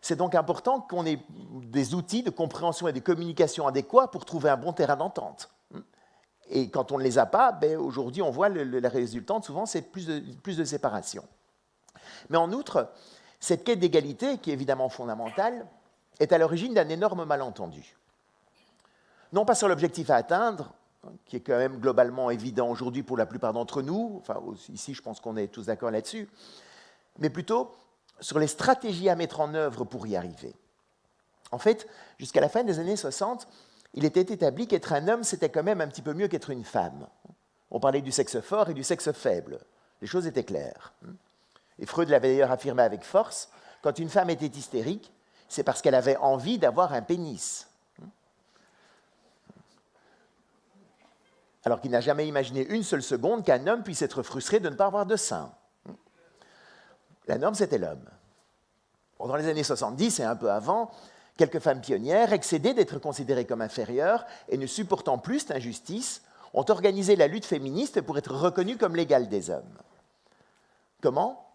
C'est donc important qu'on ait des outils de compréhension et de communication adéquats pour trouver un bon terrain d'entente. Et quand on ne les a pas, aujourd'hui, on voit la résultante, souvent, c'est plus de séparation. Mais en outre, cette quête d'égalité, qui est évidemment fondamentale, est à l'origine d'un énorme malentendu. Non pas sur l'objectif à atteindre, qui est quand même globalement évident aujourd'hui pour la plupart d'entre nous, enfin ici je pense qu'on est tous d'accord là-dessus, mais plutôt sur les stratégies à mettre en œuvre pour y arriver. En fait, jusqu'à la fin des années 60, il était établi qu'être un homme, c'était quand même un petit peu mieux qu'être une femme. On parlait du sexe fort et du sexe faible. Les choses étaient claires. Et Freud l'avait d'ailleurs affirmé avec force, quand une femme était hystérique, c'est parce qu'elle avait envie d'avoir un pénis. Alors qu'il n'a jamais imaginé une seule seconde qu'un homme puisse être frustré de ne pas avoir de sein. La norme, c'était l'homme. Bon, dans les années 70 et un peu avant, quelques femmes pionnières, excédées d'être considérées comme inférieures et ne supportant plus cette injustice, ont organisé la lutte féministe pour être reconnues comme l'égale des hommes. Comment ?